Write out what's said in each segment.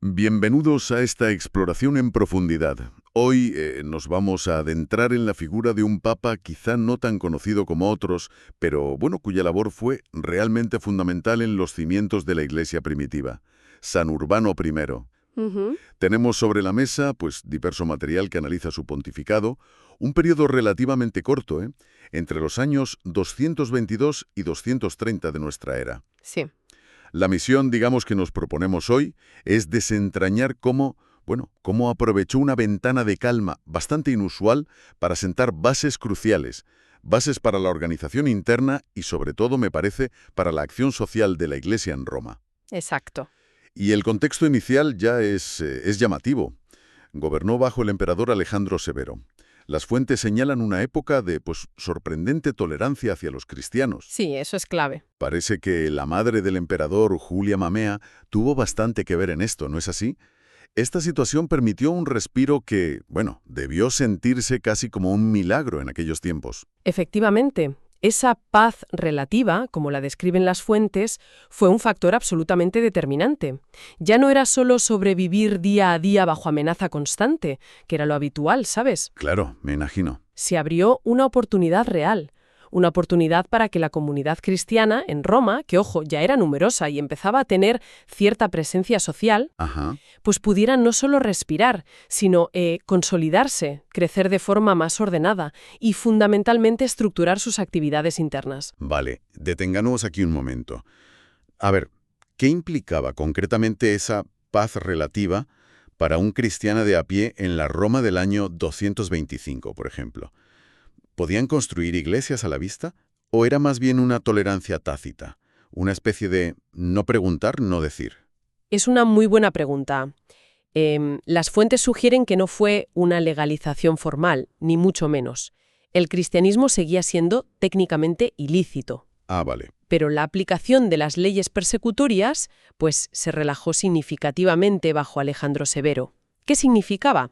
Bienvenidos a esta exploración en profundidad. Hoy nos vamos a adentrar en la figura de un papa quizá no tan conocido como otros, pero bueno, cuya labor fue realmente fundamental en los cimientos de la Iglesia primitiva, San Urbano I. Ujú. Tenemos sobre la mesa, pues, diverso material que analiza su pontificado, un periodo relativamente corto, entre los años 222 y 230 de nuestra era. Sí, La misión, digamos, que nos proponemos hoy es desentrañar cómo aprovechó una ventana de calma bastante inusual para sentar bases cruciales, bases para la organización interna y, sobre todo, me parece, para la acción social de la Iglesia en Roma. exacto. Y el contexto inicial ya es llamativo. Gobernó bajo el emperador Alejandro Severo. Las fuentes señalan una época de, sorprendente tolerancia hacia los cristianos. Sí, eso es clave. Parece que la madre del emperador, Julia Mamea, tuvo bastante que ver en esto, ¿no es así? Esta situación permitió un respiro que, debió sentirse casi como un milagro en aquellos tiempos. Efectivamente, esa paz relativa, como la describen las fuentes, fue un factor absolutamente determinante. Ya no era solo sobrevivir día a día bajo amenaza constante, que era lo habitual, ¿sabes? Claro, me imagino. Se abrió una oportunidad real. Una oportunidad para que la comunidad cristiana en Roma, que ojo, ya era numerosa y empezaba a tener cierta presencia social, Ajá. pues pudieran no solo respirar, sino consolidarse, crecer de forma más ordenada y fundamentalmente estructurar sus actividades internas. Vale, detengámonos aquí un momento. A ver, ¿qué implicaba concretamente esa paz relativa para un cristiano de a pie en la Roma del año 225, por ejemplo? ¿Podían construir iglesias a la vista? ¿O era más bien una tolerancia tácita? Una especie de no preguntar, no decir. Es una muy buena pregunta. Las fuentes sugieren que no fue una legalización formal, ni mucho menos. El cristianismo seguía siendo técnicamente ilícito. Ah, vale. Pero la aplicación de las leyes persecutorias, pues se relajó significativamente bajo Alejandro Severo. ¿Qué significaba?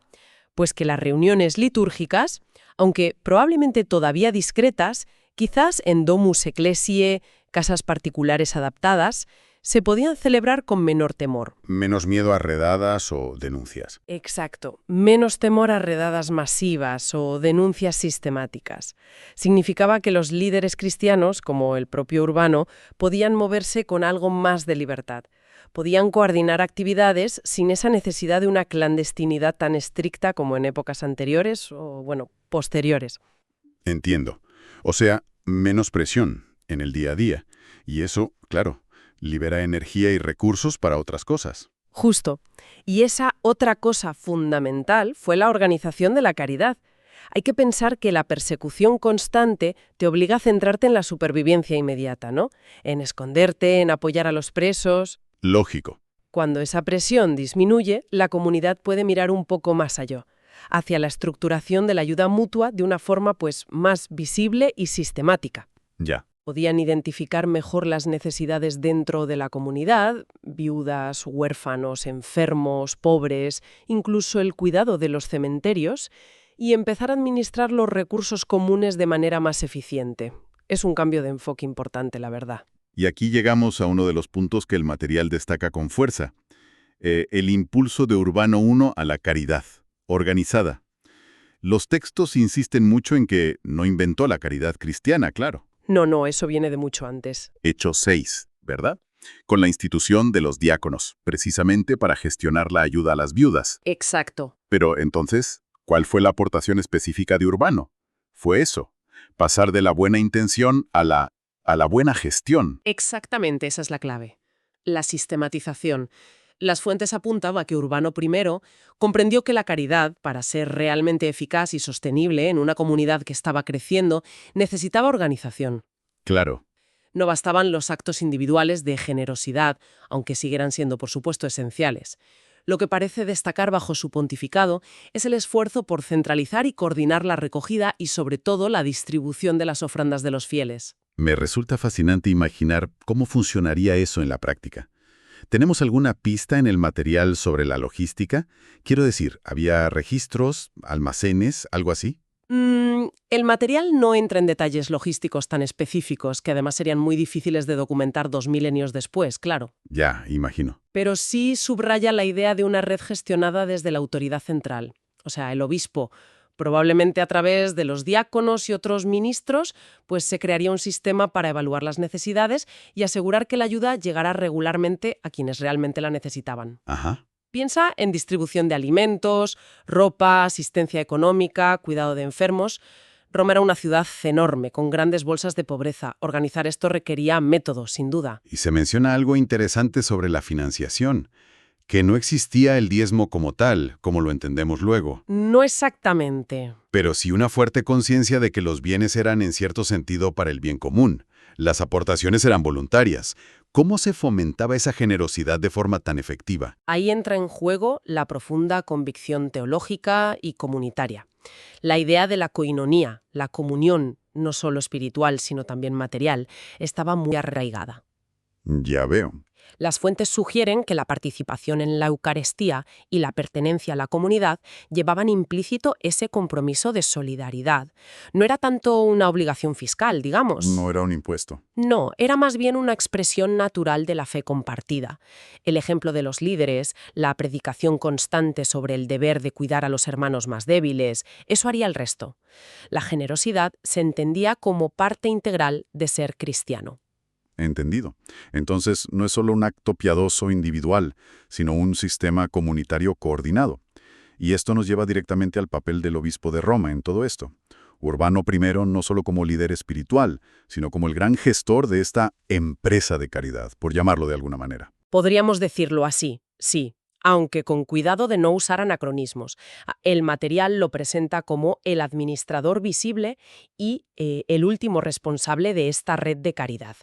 Pues que las reuniones litúrgicas, aunque probablemente todavía discretas, quizás en domus ecclesiae, casas particulares adaptadas, se podían celebrar con menor temor. Menos miedo a redadas o denuncias. Exacto. Menos temor a redadas masivas o denuncias sistemáticas. Significaba que los líderes cristianos, como el propio Urbano, podían moverse con algo más de libertad. Podían coordinar actividades sin esa necesidad de una clandestinidad tan estricta como en épocas anteriores o, posteriores. Entiendo. O sea, menos presión en el día a día. Y eso, claro, libera energía y recursos para otras cosas. Justo. Y esa otra cosa fundamental fue la organización de la caridad. Hay que pensar que la persecución constante te obliga a centrarte en la supervivencia inmediata, ¿no? En esconderte, en apoyar a los presos. Lógico. Cuando esa presión disminuye, la comunidad puede mirar un poco más allá, hacia la estructuración de la ayuda mutua de una forma más visible y sistemática. Ya. Podían identificar mejor las necesidades dentro de la comunidad, viudas, huérfanos, enfermos, pobres, incluso el cuidado de los cementerios, y empezar a administrar los recursos comunes de manera más eficiente. Es un cambio de enfoque importante, la verdad. Y aquí llegamos a uno de los puntos que el material destaca con fuerza. El impulso de Urbano I a la caridad, organizada. Los textos insisten mucho en que no inventó la caridad cristiana, claro. No, eso viene de mucho antes. Hechos 6, ¿verdad? Con la institución de los diáconos, precisamente para gestionar la ayuda a las viudas. Exacto. Pero entonces, ¿cuál fue la aportación específica de Urbano? Fue eso, pasar de la buena intención a la buena gestión. Exactamente, esa es la clave. La sistematización. Las fuentes apuntaban que Urbano I comprendió que la caridad, para ser realmente eficaz y sostenible en una comunidad que estaba creciendo, necesitaba organización. Claro. No bastaban los actos individuales de generosidad, aunque siguieran siendo, por supuesto, esenciales. Lo que parece destacar bajo su pontificado es el esfuerzo por centralizar y coordinar la recogida y, sobre todo, la distribución de las ofrendas de los fieles. Me resulta fascinante imaginar cómo funcionaría eso en la práctica. ¿Tenemos alguna pista en el material sobre la logística? Quiero decir, ¿había registros, almacenes, algo así? El material no entra en detalles logísticos tan específicos, que además serían muy difíciles de documentar 2000 después, claro. Ya, imagino. Pero sí subraya la idea de una red gestionada desde la autoridad central. O sea, el obispo, probablemente a través de los diáconos y otros ministros, pues se crearía un sistema para evaluar las necesidades y asegurar que la ayuda llegara regularmente a quienes realmente la necesitaban. Ajá. Piensa en distribución de alimentos, ropa, asistencia económica, cuidado de enfermos. Roma era una ciudad enorme, con grandes bolsas de pobreza. Organizar esto requería métodos, sin duda. Y se menciona algo interesante sobre la financiación, que no existía el diezmo como tal, como lo entendemos luego, No exactamente. pero sí una fuerte conciencia de que los bienes eran en cierto sentido para el bien común. Las aportaciones eran voluntarias. ¿Cómo se fomentaba esa generosidad de forma tan efectiva? Ahí entra en juego la profunda convicción teológica y comunitaria. La idea de la koinonía, la comunión, no solo espiritual, sino también material, estaba muy arraigada. Ya veo. Las fuentes sugieren que la participación en la Eucaristía y la pertenencia a la comunidad llevaban implícito ese compromiso de solidaridad. No era tanto una obligación fiscal, digamos. No era un impuesto. No, era más bien una expresión natural de la fe compartida. El ejemplo de los líderes, la predicación constante sobre el deber de cuidar a los hermanos más débiles, eso haría el resto. La generosidad se entendía como parte integral de ser cristiano. Entendido. Entonces, no es solo un acto piadoso individual, sino un sistema comunitario coordinado. Y esto nos lleva directamente al papel del obispo de Roma en todo esto. Urbano I no solo como líder espiritual, sino como el gran gestor de esta empresa de caridad, por llamarlo de alguna manera. Podríamos decirlo así, sí, aunque con cuidado de no usar anacronismos. El material lo presenta como el administrador visible y el último responsable de esta red de caridad.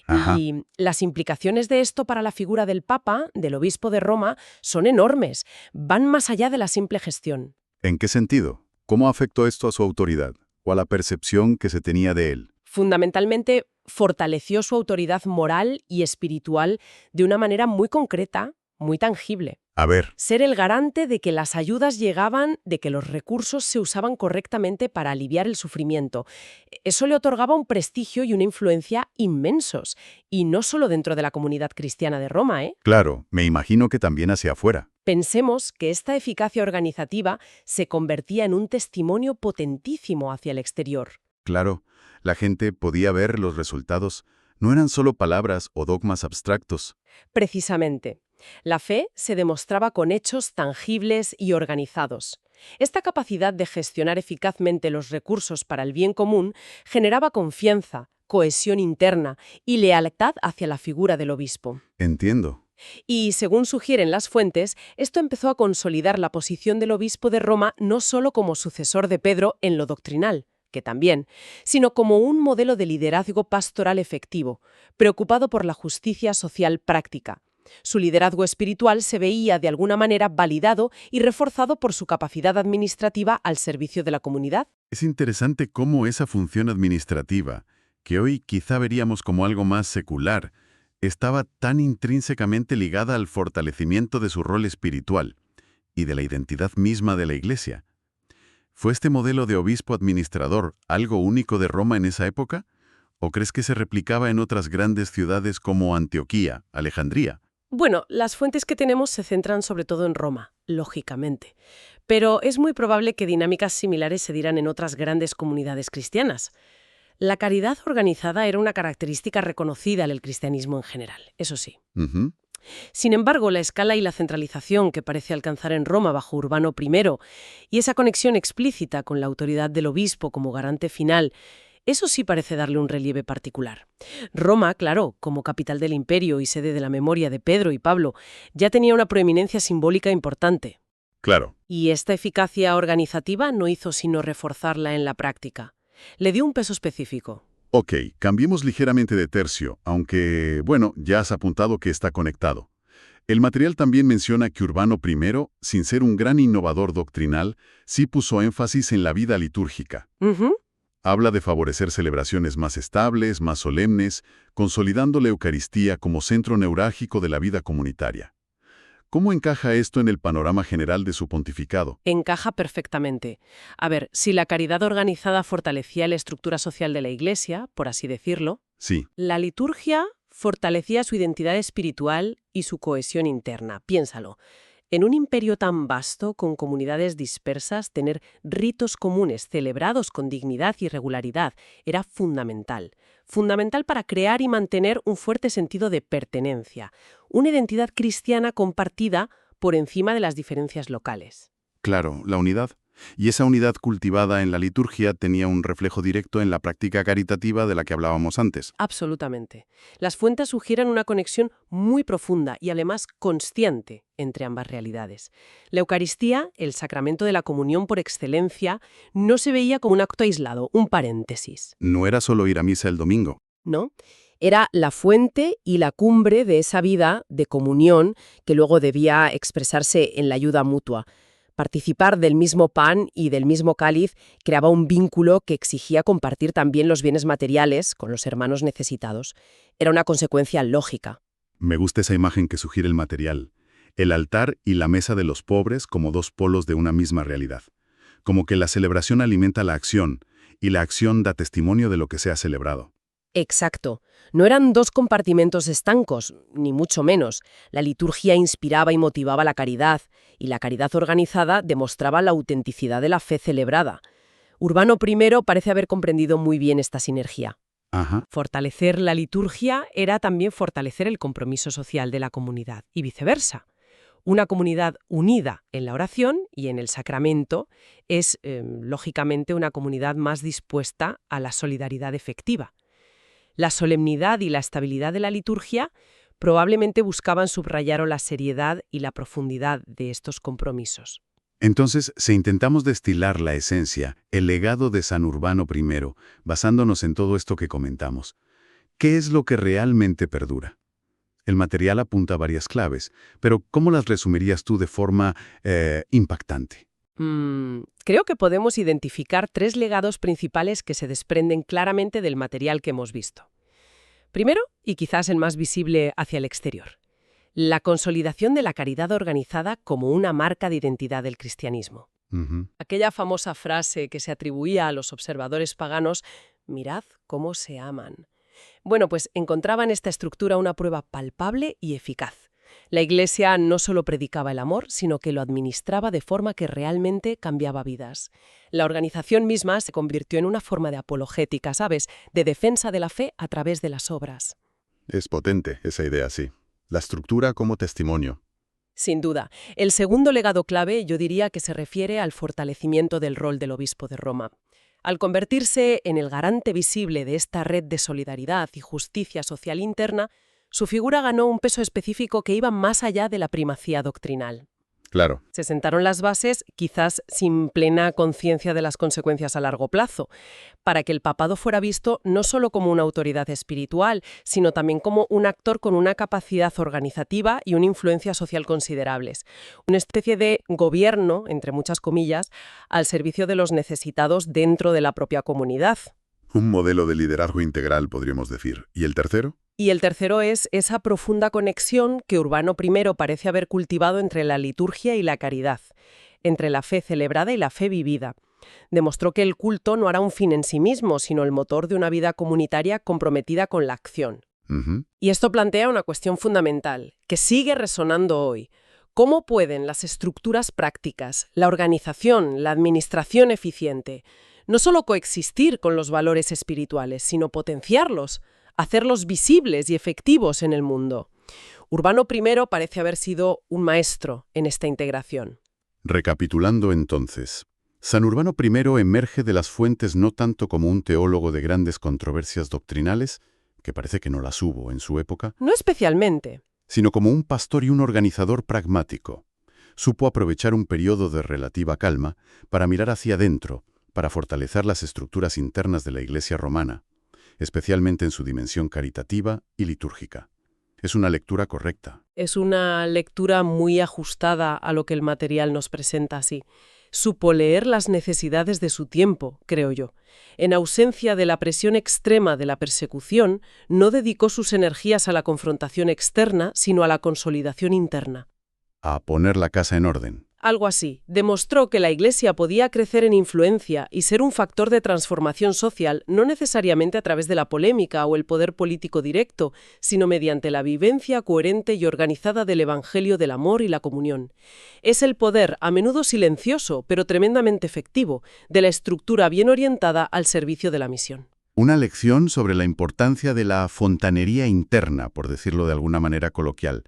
Ajá. Y las implicaciones de esto para la figura del Papa, del obispo de Roma, son enormes. Van más allá de la simple gestión. ¿En qué sentido? ¿Cómo afectó esto a su autoridad o a la percepción que se tenía de él? Fundamentalmente, fortaleció su autoridad moral y espiritual de una manera muy concreta, muy tangible. A ver, Ser el garante de que las ayudas llegaban, de que los recursos se usaban correctamente para aliviar el sufrimiento. Eso le otorgaba un prestigio y una influencia inmensos, y no solo dentro de la comunidad cristiana de Roma, ¿eh? claro, me imagino que también hacia afuera. Pensemos que esta eficacia organizativa se convertía en un testimonio potentísimo hacia el exterior. Claro, la gente podía ver los resultados. No eran solo palabras o dogmas abstractos. Precisamente, la fe se demostraba con hechos tangibles y organizados. Esta capacidad de gestionar eficazmente los recursos para el bien común generaba confianza, cohesión interna y lealtad hacia la figura del obispo. Entiendo. Y, según sugieren las fuentes, esto empezó a consolidar la posición del obispo de Roma no solo como sucesor de Pedro en lo doctrinal, que también, sino como un modelo de liderazgo pastoral efectivo, preocupado por la justicia social práctica. Su liderazgo espiritual se veía de alguna manera validado y reforzado por su capacidad administrativa al servicio de la comunidad. Es interesante cómo esa función administrativa, que hoy quizá veríamos como algo más secular, estaba tan intrínsecamente ligada al fortalecimiento de su rol espiritual y de la identidad misma de la Iglesia. ¿Fue este modelo de obispo administrador algo único de Roma en esa época? ¿O crees que se replicaba en otras grandes ciudades como Antioquía, Alejandría? Bueno, las fuentes que tenemos se centran sobre todo en Roma, lógicamente. Pero es muy probable que dinámicas similares se dieran en otras grandes comunidades cristianas. La caridad organizada era una característica reconocida del cristianismo en general, eso sí. Ujú. Sin embargo, la escala y la centralización que parece alcanzar en Roma bajo Urbano I y esa conexión explícita con la autoridad del obispo como garante final, eso sí parece darle un relieve particular. Roma, claro, como capital del imperio y sede de la memoria de Pedro y Pablo, ya tenía una proeminencia simbólica importante. Claro. Y esta eficacia organizativa no hizo sino reforzarla en la práctica. Le dio un peso específico. Ok, cambiemos ligeramente de tercio, aunque, bueno, ya has apuntado que está conectado. El material también menciona que Urbano I, sin ser un gran innovador doctrinal, sí puso énfasis en la vida litúrgica. Ujú. Habla de favorecer celebraciones más estables, más solemnes, consolidando la Eucaristía como centro neurálgico de la vida comunitaria. ¿Cómo encaja esto en el panorama general de su pontificado? Encaja perfectamente. A ver, si la caridad organizada fortalecía la estructura social de la Iglesia, por así decirlo, Sí, la liturgia fortalecía su identidad espiritual y su cohesión interna. Piénsalo. En un imperio tan vasto, con comunidades dispersas, tener ritos comunes celebrados con dignidad y regularidad era fundamental. Fundamental para crear y mantener un fuerte sentido de pertenencia, una identidad cristiana compartida por encima de las diferencias locales. claro, la unidad. Y esa unidad cultivada en la liturgia tenía un reflejo directo en la práctica caritativa de la que hablábamos antes. Absolutamente. Las fuentes sugieren una conexión muy profunda y además consciente entre ambas realidades. La Eucaristía, el sacramento de la comunión por excelencia, no se veía como un acto aislado, un paréntesis, No era solo ir a misa el domingo. ¿no? Era la fuente y la cumbre de esa vida de comunión que luego debía expresarse en la ayuda mutua. Participar del mismo pan y del mismo cáliz creaba un vínculo que exigía compartir también los bienes materiales con los hermanos necesitados. Era una consecuencia lógica. Me gusta esa imagen que sugiere el material. El altar y la mesa de los pobres como dos polos de una misma realidad. Como que la celebración alimenta la acción, y la acción da testimonio de lo que se ha celebrado. Exacto. No eran dos compartimentos estancos, ni mucho menos. La liturgia inspiraba y motivaba la caridad, y la caridad organizada demostraba la autenticidad de la fe celebrada. Urbano I parece haber comprendido muy bien esta sinergia. Ajá. Fortalecer la liturgia era también fortalecer el compromiso social de la comunidad, y viceversa. Una comunidad unida en la oración y en el sacramento es, lógicamente, una comunidad más dispuesta a la solidaridad efectiva. La solemnidad y la estabilidad de la liturgia probablemente buscaban subrayar la seriedad y la profundidad de estos compromisos. Entonces, si intentamos destilar la esencia, el legado de San Urbano I, basándonos en todo esto que comentamos, ¿qué es lo que realmente perdura? El material apunta a varias claves, pero ¿cómo las resumirías tú de forma impactante? Creo que podemos identificar tres legados principales que se desprenden claramente del material que hemos visto. Primero, y quizás el más visible hacia el exterior, la consolidación de la caridad organizada como una marca de identidad del cristianismo. Ujú. Aquella famosa frase que se atribuía a los observadores paganos, mirad cómo se aman. Bueno, pues encontraba en esta estructura una prueba palpable y eficaz. La Iglesia no solo predicaba el amor, sino que lo administraba de forma que realmente cambiaba vidas. La organización misma se convirtió en una forma de apologética, ¿sabes?, de defensa de la fe a través de las obras. Es potente esa idea, sí. La estructura como testimonio. Sin duda. El segundo legado clave yo diría que se refiere al fortalecimiento del rol del obispo de Roma. Al convertirse en el garante visible de esta red de solidaridad y justicia social interna, su figura ganó un peso específico que iba más allá de la primacía doctrinal. Claro. Se sentaron las bases, quizás sin plena conciencia de las consecuencias a largo plazo, para que el papado fuera visto no solo como una autoridad espiritual, sino también como un actor con una capacidad organizativa y una influencia social considerables. Una especie de gobierno, entre muchas comillas, al servicio de los necesitados dentro de la propia comunidad. Un modelo de liderazgo integral, podríamos decir. ¿Y el tercero? Y el tercero es esa profunda conexión que Urbano I parece haber cultivado entre la liturgia y la caridad, entre la fe celebrada y la fe vivida. Demostró que el culto no era un fin en sí mismo, sino el motor de una vida comunitaria comprometida con la acción. Ujú. Y esto plantea una cuestión fundamental, que sigue resonando hoy. ¿Cómo pueden las estructuras prácticas, la organización, la administración eficiente, no solo coexistir con los valores espirituales, sino potenciarlos, hacerlos visibles y efectivos en el mundo? Urbano I parece haber sido un maestro en esta integración. Recapitulando entonces, San Urbano I emerge de las fuentes no tanto como un teólogo de grandes controversias doctrinales, que parece que no las hubo en su época, No especialmente. sino como un pastor y un organizador pragmático. Supo aprovechar un periodo de relativa calma para mirar hacia adentro, para fortalecer las estructuras internas de la Iglesia romana, especialmente en su dimensión caritativa y litúrgica. Es una lectura correcta. Es una lectura muy ajustada a lo que el material nos presenta así. Supo leer las necesidades de su tiempo, creo yo. En ausencia de la presión extrema de la persecución, no dedicó sus energías a la confrontación externa, sino a la consolidación interna. a poner la casa en orden. Algo así. Demostró que la Iglesia podía crecer en influencia y ser un factor de transformación social, no necesariamente a través de la polémica o el poder político directo, sino mediante la vivencia coherente y organizada del Evangelio del amor y la comunión. Es el poder, a menudo silencioso, pero tremendamente efectivo, de la estructura bien orientada al servicio de la misión. Una lección sobre la importancia de la fontanería interna, por decirlo de alguna manera coloquial.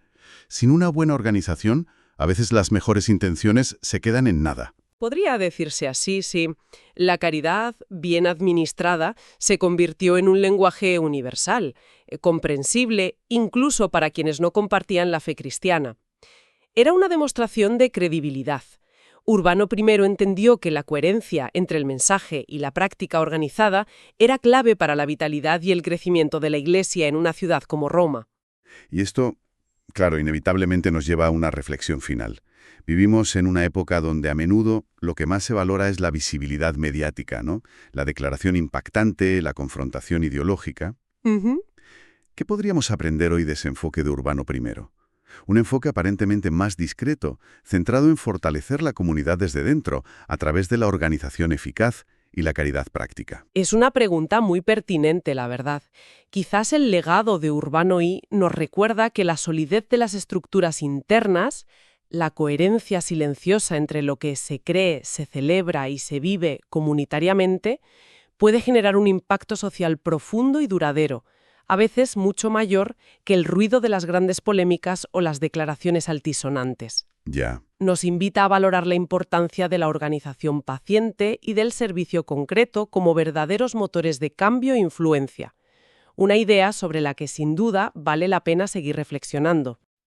Sin una buena organización, a veces las mejores intenciones se quedan en nada. Podría decirse así, sí. La caridad, bien administrada, se convirtió en un lenguaje universal, comprensible incluso para quienes no compartían la fe cristiana. Era una demostración de credibilidad. Urbano I entendió que la coherencia entre el mensaje y la práctica organizada era clave para la vitalidad y el crecimiento de la Iglesia en una ciudad como Roma. Y esto, claro, inevitablemente nos lleva a una reflexión final. Vivimos en una época donde a menudo lo que más se valora es la visibilidad mediática, ¿no? La declaración impactante, la confrontación ideológica. Ujú. ¿Qué podríamos aprender hoy de ese enfoque de Urbano I? Un enfoque aparentemente más discreto, centrado en fortalecer la comunidad desde dentro, a través de la organización eficaz y la caridad práctica. Es una pregunta muy pertinente, la verdad. Quizás el legado de Urbano I nos recuerda que la solidez de las estructuras internas, la coherencia silenciosa entre lo que se cree, se celebra y se vive comunitariamente, puede generar un impacto social profundo y duradero, a veces mucho mayor que el ruido de las grandes polémicas o las declaraciones altisonantes. Ya. Nos invita a valorar la importancia de la organización paciente y del servicio concreto como verdaderos motores de cambio e influencia. Una idea sobre la que sin duda vale la pena seguir reflexionando.